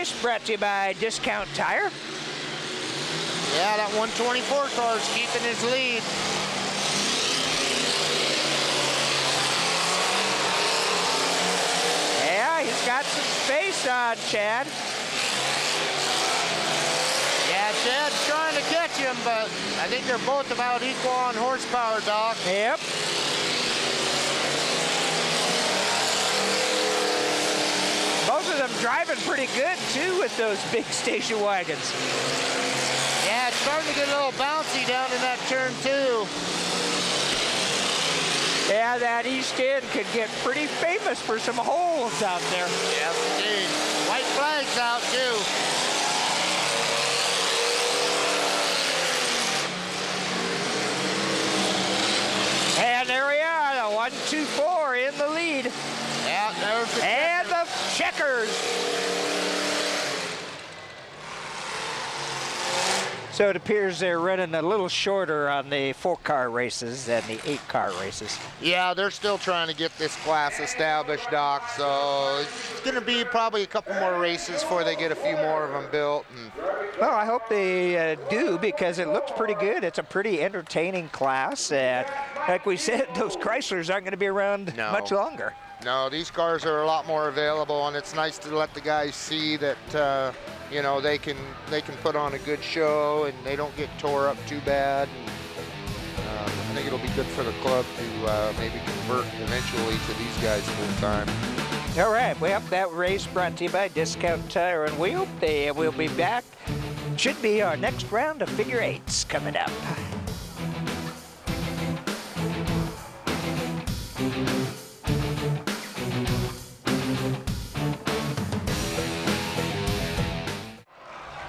race brought to you by Discount Tire. Yeah, that 124 car is keeping his lead. Yeah, he's got some space on Chad. Yeah, Chad's trying to catch him, but I think they're both about equal on horsepower, Doc. Yep. Both of them driving pretty good, too, with those big station wagons. Yeah, it's starting to get a little bouncy down in that turn, too. Yeah, that east end could get pretty famous for some holes out there. Yes, indeed. White flag's out, too. And there we are, the 1-2-4 in the lead. Yeah, there's the and the checkers. So it appears they're running a little shorter on the 4-car races than the 8-car races. Yeah, they're still trying to get this class established, Doc, so it's going to be probably a couple more races before they get a few more of them built. Well, I hope they do, because it looks pretty good. It's a pretty entertaining class, and like we said, those Chryslers aren't going to be around much longer. No, these cars are a lot more available, and it's nice to let the guys see that you know, they can put on a good show and they don't get tore up too bad. And, I think it'll be good for the club to maybe convert eventually to these guys full time. All right, well, that race brought to you by Discount Tire and Wheel. We'll be back. Should be our next round of figure eights coming up.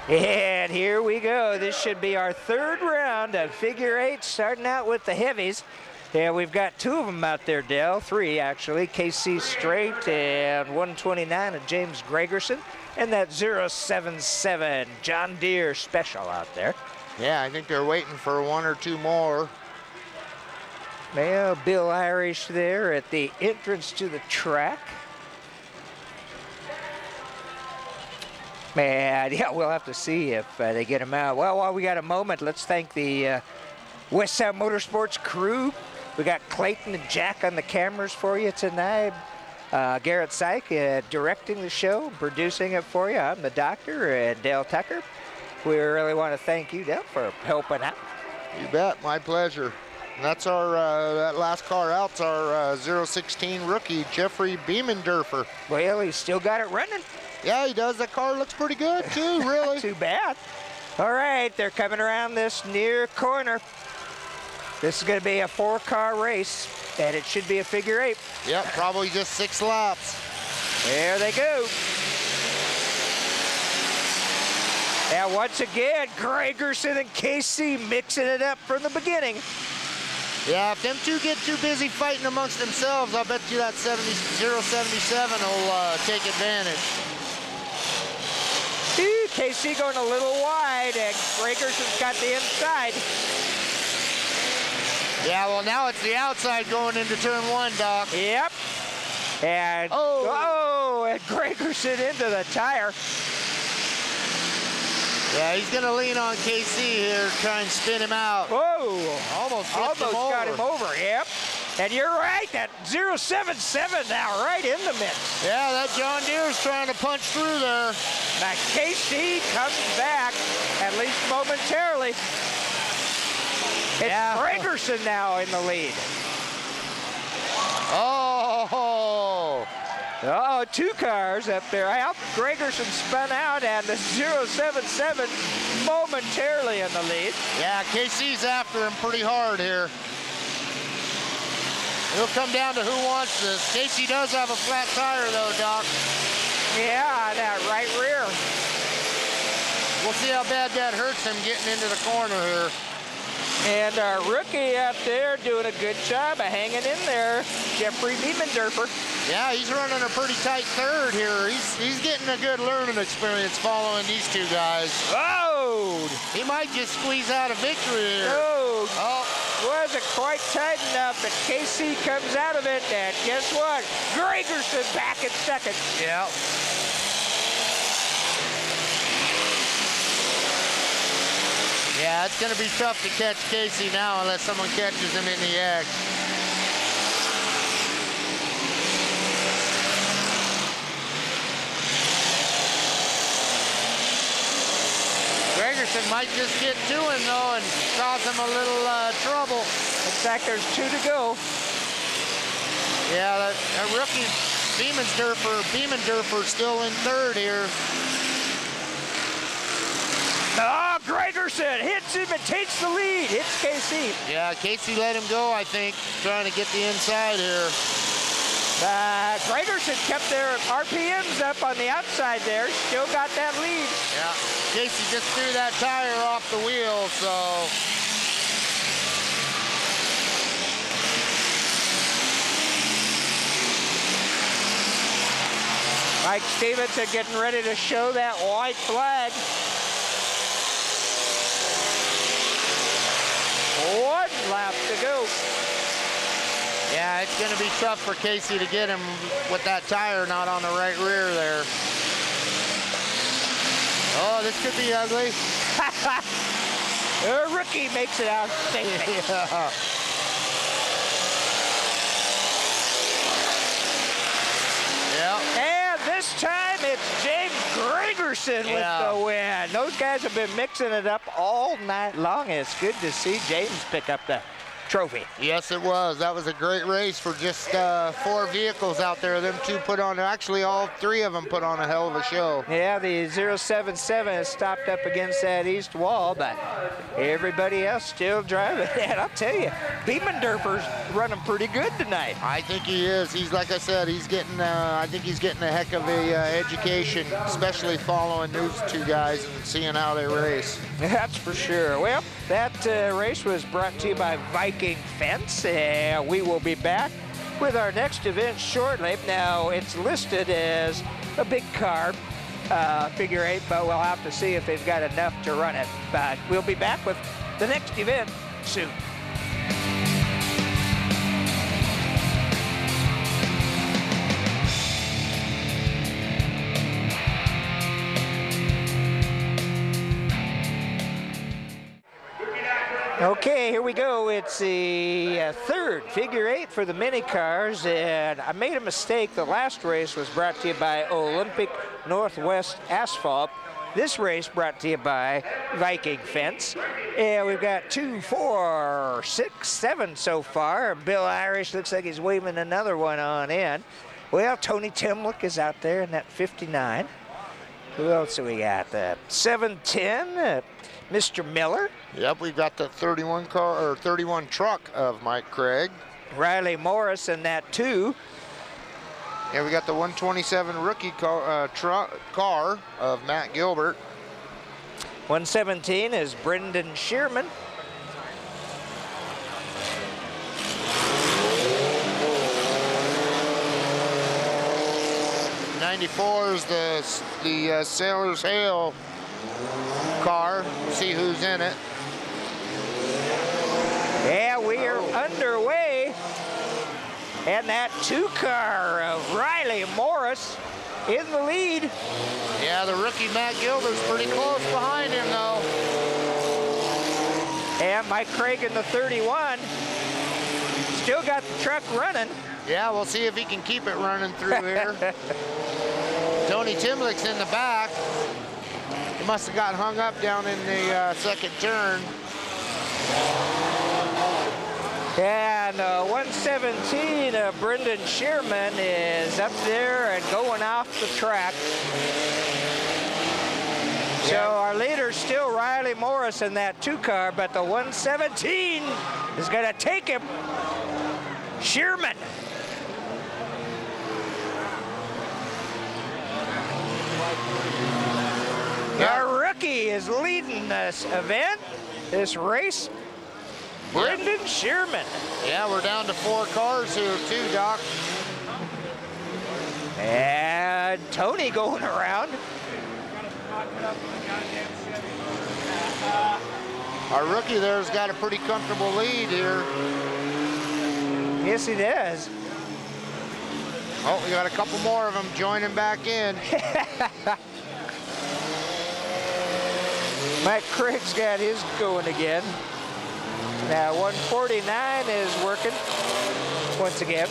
And here we go. This should be our third round of figure eights, starting out with the heavies. Yeah, we've got 2 of them out there, Dell. 3, actually. KC Straight and 129 of James Gregerson. And that 077 John Deere Special out there. Yeah, I think they're waiting for 1 or 2 more. Well, Bill Irish there at the entrance to the track. Man, yeah, we'll have to see if they get him out. Well, while we got a moment, let's thank the West Sound Motorsports crew. We got Clayton and Jack on the cameras for you tonight. Garrett Syke directing the show, producing it for you. I'm the doctor, and Dale Tucker. We really want to thank you, Dale, for helping out. You bet, my pleasure. And that's our, that last car out's our 016 rookie, Jeffrey Beemendorfer. Well, he's still got it running. Yeah, he does. That car looks pretty good, too, really. Too bad. All right, they're coming around this near corner. This is going to be a 4-car race, and it should be a figure 8. Yep, probably just 6 laps. There they go. And once again, Gregerson and KC mixing it up from the beginning. Yeah, if them two get too busy fighting amongst themselves, I'll bet you that 077 will take advantage. KC going a little wide, and Gregerson's got the inside. Yeah, well, now it's the outside going into turn 1, Doc. Yep. And, and Gregerson into the tire. Yeah, he's going to lean on KC here, try and spin him out. Whoa. Almost got him over, yep. And you're right, that 077 now right in the mix. Yeah, that John Deere's trying to punch through there. Now KC comes back, at least momentarily. It's Gregerson now in the lead. Oh! Oh, 2 cars up there. Gregerson spun out, and the 077 momentarily in the lead. Yeah, KC's after him pretty hard here. It'll come down to who wants this. Casey does have a flat tire, though, Doc. Yeah, that right rear. We'll see how bad that hurts him getting into the corner here. And our rookie out there doing a good job of hanging in there, Jeffrey Beemendorfer. Yeah, he's running a pretty tight third here. He's getting a good learning experience following these 2 guys. Oh! He might just squeeze out a victory here. Oh! Wasn't quite tight enough, but KC comes out of it, and guess what? Gregerson back in second. Yeah. Yeah, it's going to be tough to catch Casey now unless someone catches him in the act. Gregerson might just get to him though and cause him a little trouble. Looks like there's 2 to go. Yeah, that rookie Beemendorfer still in 3rd here. Oh, Gregerson hits him and takes the lead. Hits Casey. Yeah, Casey let him go, I think, trying to get the inside here. Gregerson kept their RPMs up on the outside there. Still got that lead. Yeah, Casey just threw that tire off the wheel, so. Mike Stevenson getting ready to show that white flag. 1 lap to go. Yeah, it's going to be tough for Casey to get him with that tire not on the right rear there. Oh, this could be ugly. The rookie makes it out safely. Yeah. And this time it's James Gregerson with the win. Those guys have been mixing it up all night long. It's good to see James pick up the trophy. Yes, it was. That was a great race for just 4 vehicles out there. Them 2 put on, actually all 3 of them put on a hell of a show. Yeah, the 077 has stopped up against that east wall, but everybody else still driving. And I'll tell you, Beemendorfer's running pretty good tonight. I think he is. He's, like I said, he's getting, I think he's getting a heck of a education, especially following those 2 guys and seeing how they race. That's for sure. Well, that race was brought to you by Viking Fence. We will be back with our next event shortly. Now, it's listed as a big car, figure 8, but we'll have to see if they've got enough to run it. But we'll be back with the next event soon. Okay, here we go. It's the 3rd figure 8 for the mini cars, and I made a mistake. The last race was brought to you by Olympic Northwest Asphalt. This race brought to you by Viking Fence. And we've got 2, 4, 6, 7 so far. Bill Irish looks like he's waving another one on in. Well, Tony Timlick is out there in that 59. Who else do we got? The 710. Mr. Miller. Yep, we've got the 31 car or 31 truck of Mike Craig. Riley Morris in that 2. Yeah, we got the 127 rookie car of Matt Gilbert. 117 is Brendan Shearman. '94 is the Sailor's Hail car. See who's in it. Yeah, we are underway. And that 2 car of Riley Morris in the lead. Yeah, the rookie Matt Gilbert's pretty close behind him though. And Mike Craig in the 31. Still got the truck running. Yeah, we'll see if he can keep it running through here. Tony Timlick's in the back. He must have got hung up down in the 2nd turn. And 117, Brendan Shearman is up there and going off the track. So our leader's still Riley Morris in that 2 car, but the 117 is going to take him. Shearman. Our rookie is leading this event, this race. Brendan Shearman. Yeah, we're down to 4 cars here too, Doc. And Tony going around. Our rookie there's got a pretty comfortable lead here. Yes, he does. Oh, we got a couple more of them joining back in. Mike Craig's got his going again. Now 149 is working once again.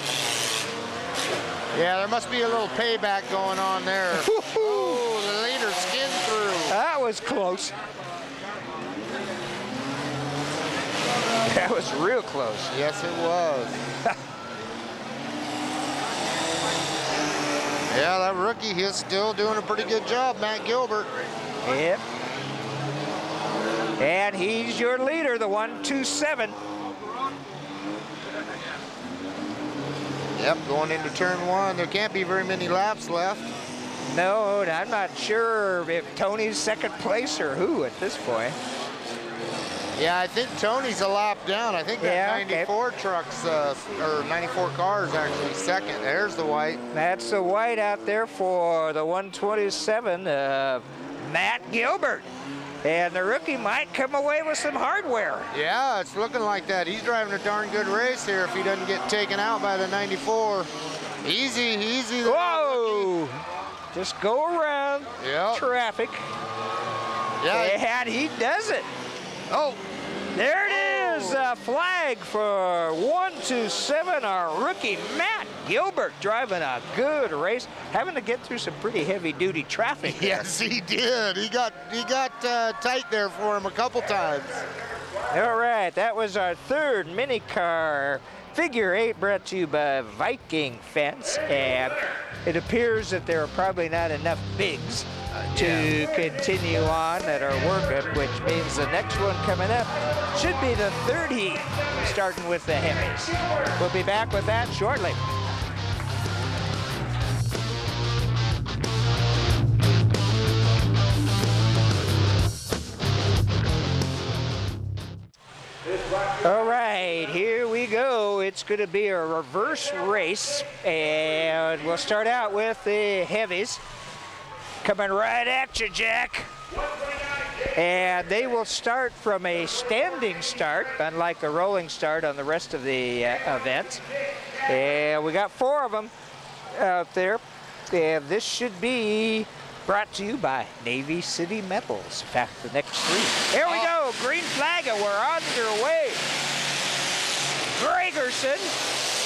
Yeah, there must be a little payback going on there. Oh, the leader skinned through. That was close. That was real close. Yes, it was. Yeah, that rookie, he's still doing a pretty good job, Matt Gilbert. Yep. And he's your leader, the 127. Yep, going into turn one. There can't be very many laps left. No, I'm not sure if Tony's second place or who at this point. Yeah, I think Tony's a lap down. I think that 94 truck's, or 94 car's actually second. There's the white. That's the white out there for the 127, Matt Gilbert. And the rookie might come away with some hardware. Yeah, it's looking like that. He's driving a darn good race here if he doesn't get taken out by the 94. Easy, easy. Whoa! Just go around traffic. Yeah. And he does it. Oh, there it is. A flag for 127, our rookie Matt Gilbert, driving a good race, having to get through some pretty heavy-duty traffic there. Yes, he did. He got tight there for him a couple times. All right, that was our third mini car figure 8 brought to you by Viking Fence, and it appears that there are probably not enough bigs to continue on that are working, which means the next one coming up should be the third heat, starting with the heavies. We'll be back with that shortly. All right, here we go. It's going to be a reverse race, and we'll start out with the heavies. Coming right at you, Jack. And they will start from a standing start, unlike a rolling start on the rest of the event. And we got 4 of them out there. And this should be brought to you by Navy City Metals. In fact, the next 3. Here we go, green flag, and we're underway. Gregerson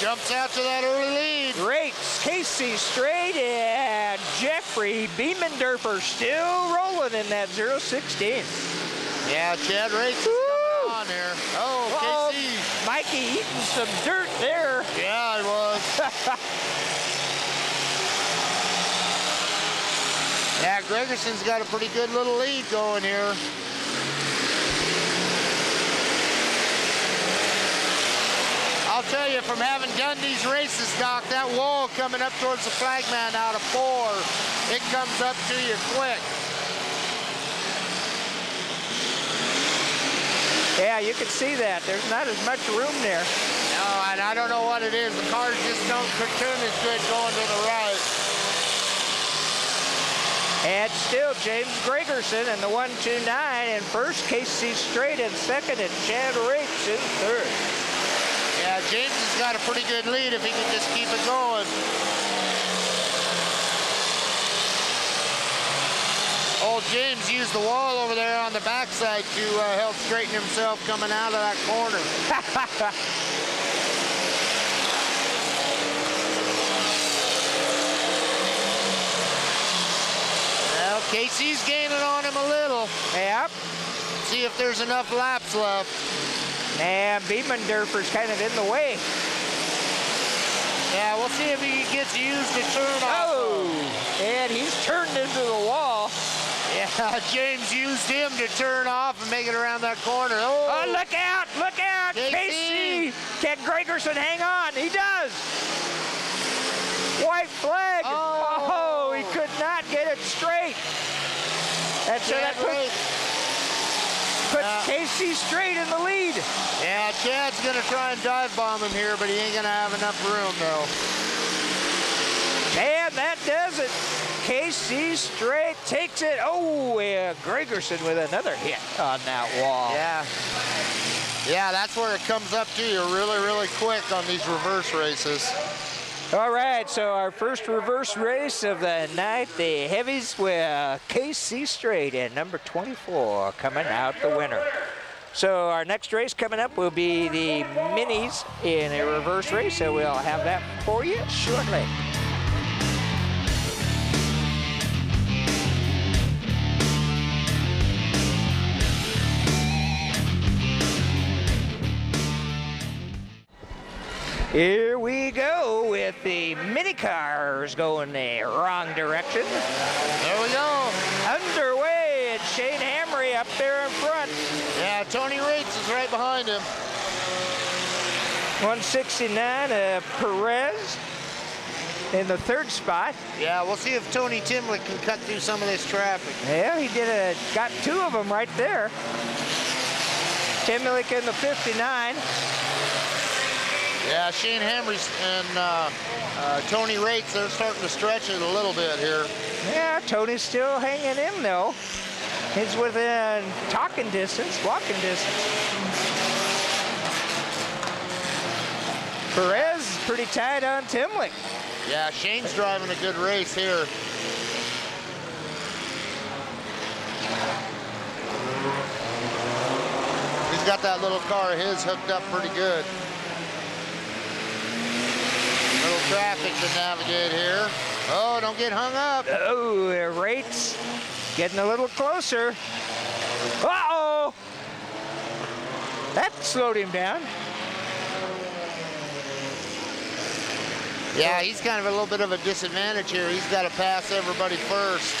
jumps out to that early lead. Great, Casey Straight and Jeffrey Beemendorfer still rolling in that 016. Yeah, Chad Rates is coming on there. Oh, Casey. Mikey eating some dirt there. Yeah, it was. Yeah, Gregerson's got a pretty good little lead going here. I'll tell you, from having done these races, Doc, that wall coming up towards the flagman out of 4, it comes up to you quick. Yeah, you can see that. There's not as much room there. No, and I don't know what it is. The cars just don't turn as good going to the right. And still James Gregerson in the 129 in first, Casey Straight in second, and Chad Rapes in third. Yeah, James has got a pretty good lead if he can just keep it going. Old James used the wall over there on the backside to help straighten himself coming out of that corner. Well, Casey's gaining on him a little. Yep. See if there's enough laps left. And Beemendorfer's kind of in the way. Yeah, we'll see if he gets used to turn off. Oh, and he's turned into the wall. Yeah, James used him to turn off and make it around that corner. Oh, look out, look out. Casey, can Gregerson hang on? He does. White flag. Oh, he could not get it straight. And so that puts Casey Straight in the lead. Yeah, Chad's gonna try and dive bomb him here, but he ain't gonna have enough room though. And that does it. Casey Straight takes it. Oh, yeah, Gregerson with another hit on that wall. Yeah. Yeah, that's where it comes up to you really, really quick on these reverse races. All right, so our first reverse race of the night, the heavies with KC Straight and number 24 coming out the winner. So our next race coming up will be the minis in a reverse race, so we'll have that for you shortly. Here we go with the mini cars going the wrong direction. There we go. Underway, it's Shane Hamry up there in front. Yeah, Tony Rates is right behind him. 169, Perez in the third spot. Yeah, we'll see if Tony Timlick can cut through some of this traffic. Yeah, he did got two of them right there. Timlick in the 59. Yeah, Shane Hamry and Tony Rates, they're starting to stretch it a little bit here. Yeah, Tony's still hanging in though. He's within talking distance, walking distance. Perez is pretty tight on Timlick. Yeah, Shane's driving a good race here. He's got that little car of his hooked up pretty good. Little traffic to navigate here. Oh, don't get hung up. Oh, Rates getting a little closer. Uh-oh! That slowed him down. Yeah, he's kind of a little bit of a disadvantage here. He's got to pass everybody first.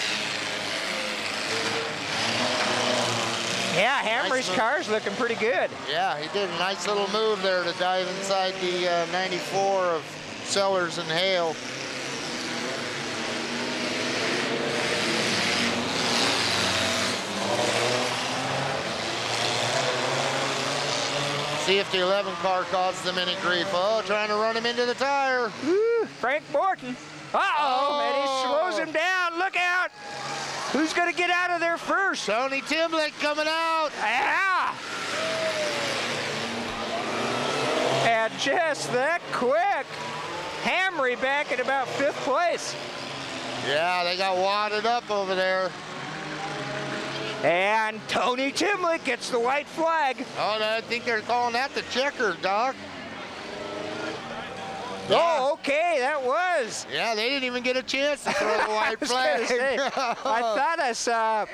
Yeah, Hamry's car's looking pretty good. Yeah, he did a nice little move there to dive inside the 94 of Sellers and Hale. See if the 11 car causes them any grief. Oh, trying to run him into the tire. Woo, Frank Morton. Uh-oh, and he slows him down. Look out. Who's going to get out of there first? Tony Timlick coming out. Yeah. And just that quick. Hamry back at about 5th place. Yeah, they got wadded up over there. And Tony Timlick gets the white flag. Oh, I think they're calling that the checker, Doc. Oh, okay, that was. Yeah, they didn't even get a chance to throw the white flag. I thought I saw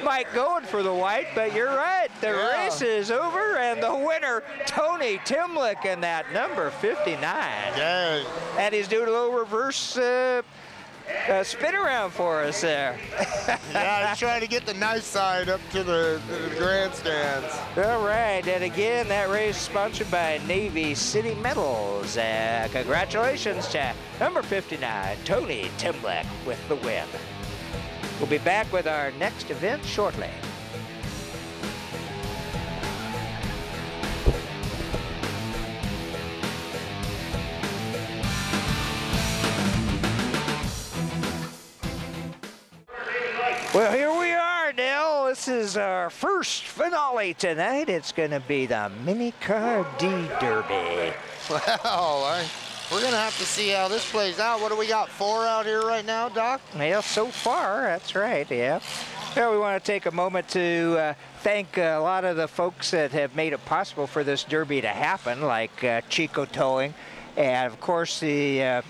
Mike going for the white, but you're right. The race is over, and the winner, Tony Timlick, in that number 59. Dang. And he's doing a little reverse spin around for us there. Yeah, he's trying to get the nice side up to the grandstands. All right, and again, that race sponsored by Navy City Metals. Congratulations to number 59, Tony Timlick, with the win. We'll be back with our next event shortly. Well, here we are, Dell. This is our first finale tonight. It's going to be the Mini Car D Derby. Well, we're going to have to see how this plays out. What do we got, 4 out here right now, Doc? Well, so far, that's right, yeah. Well, we want to take a moment to thank a lot of the folks that have made it possible for this derby to happen, like Chico Towing, and of course the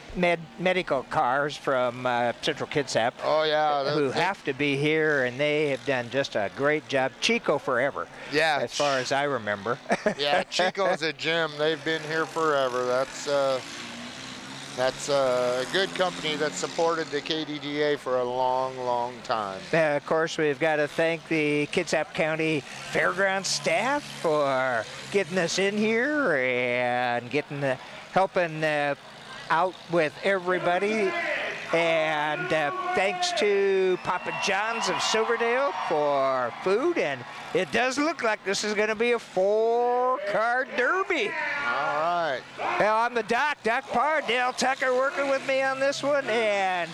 medical cars from Central Kitsap. Oh yeah, who have to be here, and they have done just a great job. Chico forever. Yeah. As far as I remember. Yeah, Chico's a gem. They've been here forever. That's a good company that supported the KDDA for a long, long time. Of course, we've got to thank the Kitsap County Fairgrounds staff for getting us in here and helping out with everybody. And thanks to Papa John's of Silverdale for food. And it does look like this is going to be a 4-car derby. All right. Well, I'm the Doc Parr, Dale Tucker working with me on this one. And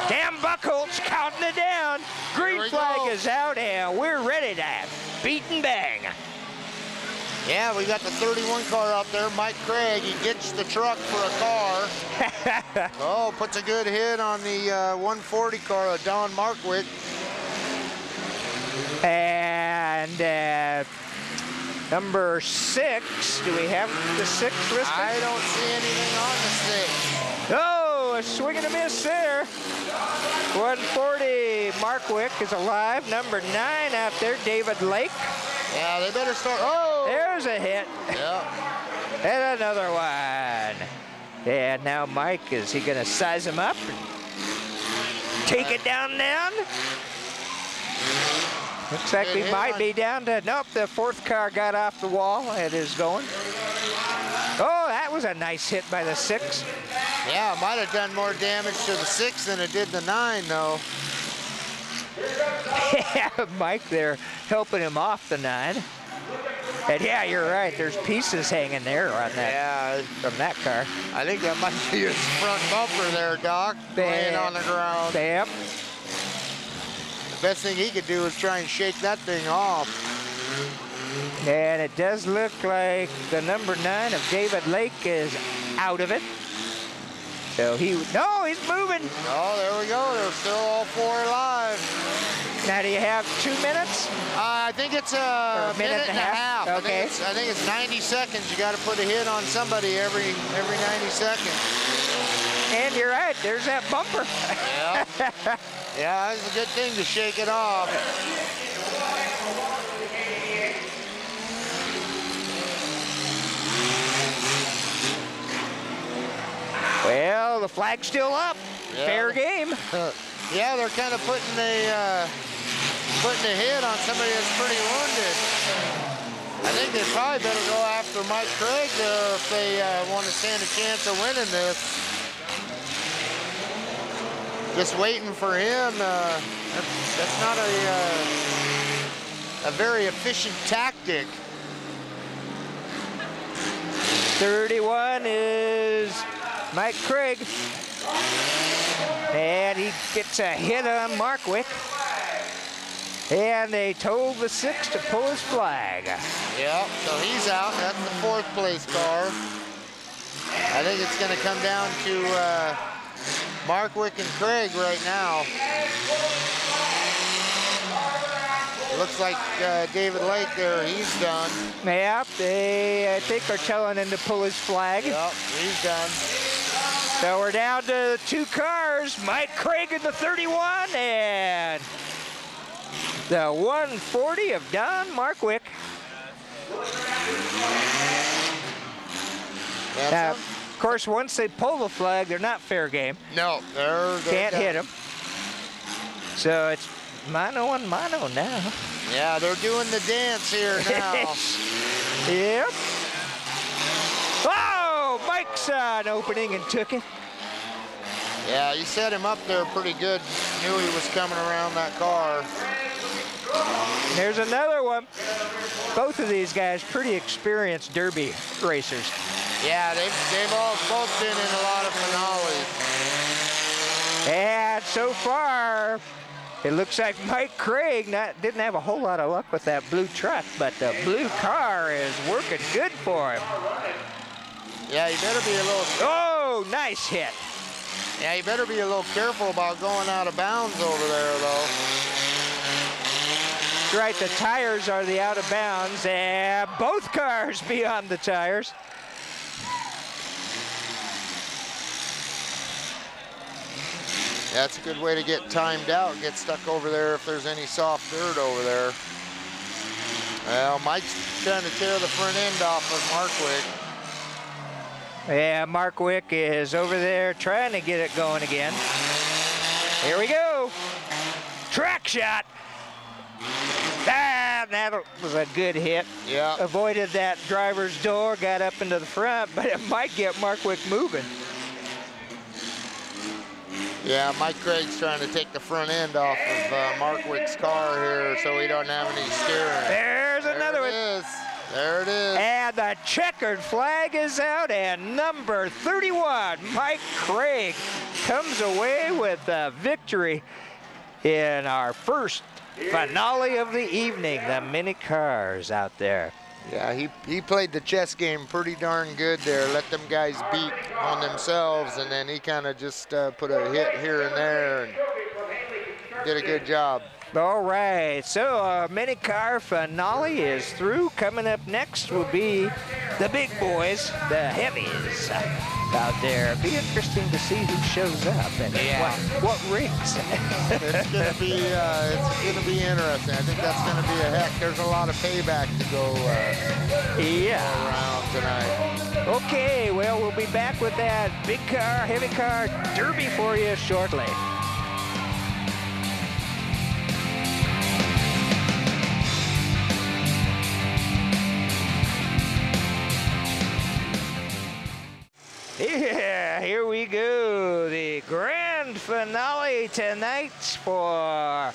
Dan Buckholtz counting it down. Green flag is out, and we're ready to beat and bang. Yeah, we got the 31 car out there. Mike Craig, he ditched the truck for a car. Oh, puts a good hit on the 140 car of Don Markwick. And number 6, do we have the 6 listed? I don't see anything on the 6. Oh, a swing and a miss there. 140, Markwick is alive. Number 9 out there, David Lake. Yeah, they better start. Oh! There's a hit. Yeah. And another one. And now Mike, is he gonna size him up? Take it down? Looks like we might be down to, nope, the 4th car got off the wall. It is going. Oh, that was a nice hit by the 6. Yeah, it might have done more damage to the 6 than it did the 9, though. Yeah, Mike there helping him off the 9. And yeah, you're right. There's pieces hanging there on that, from that car. I think that might be his front bumper there, Doc, laying on the ground. Yep. The best thing he could do is try and shake that thing off. And it does look like the number 9 of David Lake is out of it. So he's moving. Oh, there we go. They're still all 4 alive. Now, do you have 2 minutes? I think it's a minute and a half. Okay. I think it's 90 seconds. You got to put a hit on somebody every 90 seconds. And you're right. There's that bumper. Yeah. Yeah, it's a good thing to shake it off. Well, the flag's still up. Yeah. Fair game. Yeah, they're kind of putting a hit on somebody that's pretty wounded. I think they probably better go after Mike Craig there if they want to stand a chance of winning this. Just waiting for him. That's not a very efficient tactic. 31 is Mike Craig. And he gets a hit on Markwick. And they told the 6 to pull his flag. Yeah, so he's out. That's the 4th place car. I think it's going to come down to Markwick and Craig right now. Looks like David Lake there, he's done. Yep, they, I think, are telling him to pull his flag. Yep, he's done. So we're down to 2 cars. Mike Craig in the 31 and the 140 of Don Markwick. Now, of course, once they pull the flag, they're not fair game. No, they're can't hit them. So it's mano on mano now. Yeah, they're doing the dance here now. Yep. Oh, Mike saw an opening and took it. Yeah, he set him up there pretty good. Knew he was coming around that car. There's another one. Both of these guys pretty experienced Derby racers. Yeah, they've all both been in a lot of finales. And so far, it looks like Mike Craig didn't have a whole lot of luck with that blue truck, but the blue car is working good for him. Yeah, you better be a little... Oh, nice hit. Yeah, you better be a little careful about going out of bounds over there, though. That's right, the tires are the out of bounds, and both cars beyond the tires. That's a good way to get timed out, get stuck over there if there's any soft dirt over there. Well, Mike's trying to tear the front end off of Markwick. Yeah, Markwick is over there trying to get it going again. Here we go. Track shot. Ah, that was a good hit. Yeah. Avoided that driver's door, got up into the front, but it might get Markwick moving. Yeah, Mike Craig's trying to take the front end off of Markwick's car here so he doesn't have any steering. There's another one. There it is. And the checkered flag is out, and number 31, Mike Craig, comes away with a victory in our first finale of the evening. The mini cars out there. Yeah, he played the chess game pretty darn good there. Let them guys beat on themselves, and then he kind of just put a hit here and there and did a good job. All right, so mini car finale is through. Coming up next will be the big boys, the heavies out there. Be interesting to see who shows up and what rings. It's gonna be interesting. I think that's gonna be a heck. There's a lot of payback to go around tonight. Okay, well, we'll be back with that big car, heavy car derby for you shortly. Yeah, here we go. The grand finale tonight for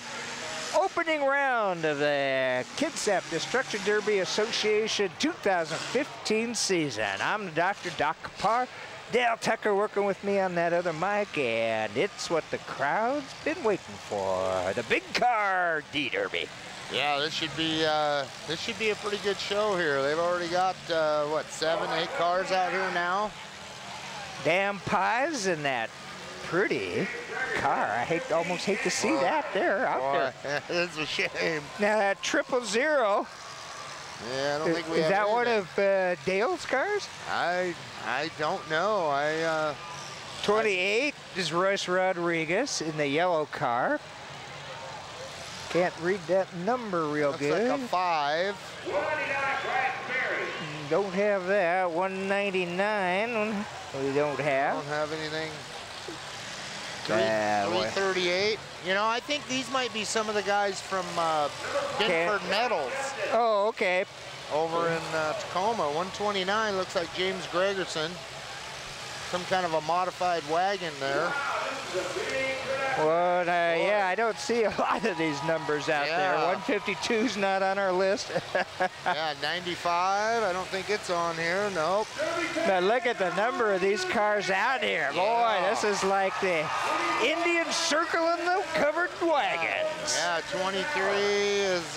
opening round of the Kitsap Destruction Derby Association 2015 season. I'm Dr. Doc Kapar. Dale Tucker working with me on that other mic, and it's what the crowd's been waiting for, the big car D-Derby. Yeah, this should be a pretty good show here. They've already got, what, 7, 8 cars out here now? Damn pies in that pretty car. I almost hate to see that there out there. It's a shame. Now that 000. Yeah, I don't think we have Is that anything. one of Dale's cars? I don't know. 28 is Royce Rodriguez in the yellow car. Can't read that number real looks good. like a 5. Don't have that. 199. We don't have. Don't have anything. 338. You know, I think these might be some of the guys from Binford Metals. Oh, okay. Over in Tacoma. 129 looks like James Gregerson. Some kind of a modified wagon there. Well, yeah, I don't see a lot of these numbers out there. 152's not on our list. Yeah, 95, I don't think it's on here, nope. Now look at the number of these cars out here. Boy, this is like the Indian circling the covered wagons. Yeah, 23 is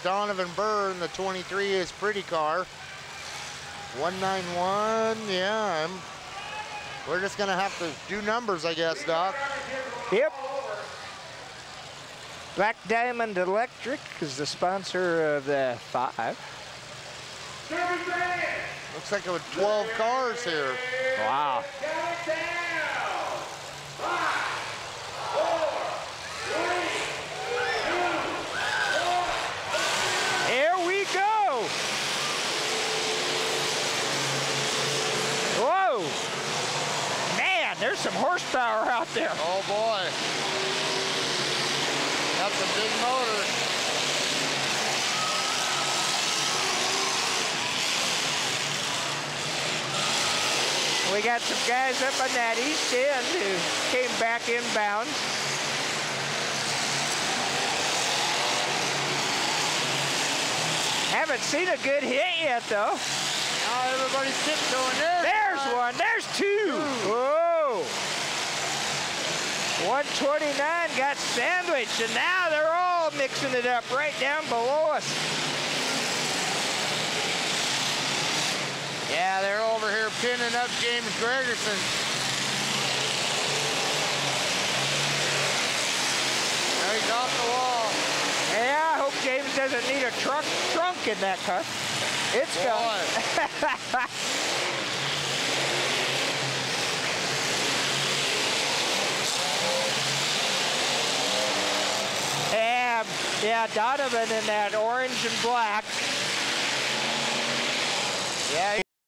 Donovan Byrne. The 23 is Pretty Car. 191, yeah, we're just gonna have to do numbers, I guess, Doc. Yep. Black Diamond Electric is the sponsor of the 5. Looks like it was 12 cars here. Wow. Here we go. Whoa. Man, there's some horsepower out there. Oh boy. That's a big motor. We got some guys up on that east end who came back inbound. Haven't seen a good hit yet, though. Now everybody's tiptoeing there. There's one. There's 2. Whoa. 129 got sandwiched, and now they're all mixing it up right down below us. Yeah, they're over here pinning up James Gregerson. There he's off the wall. Yeah, I hope James doesn't need a trunk in that car. It's gone. Yeah, Donovan in that orange and black.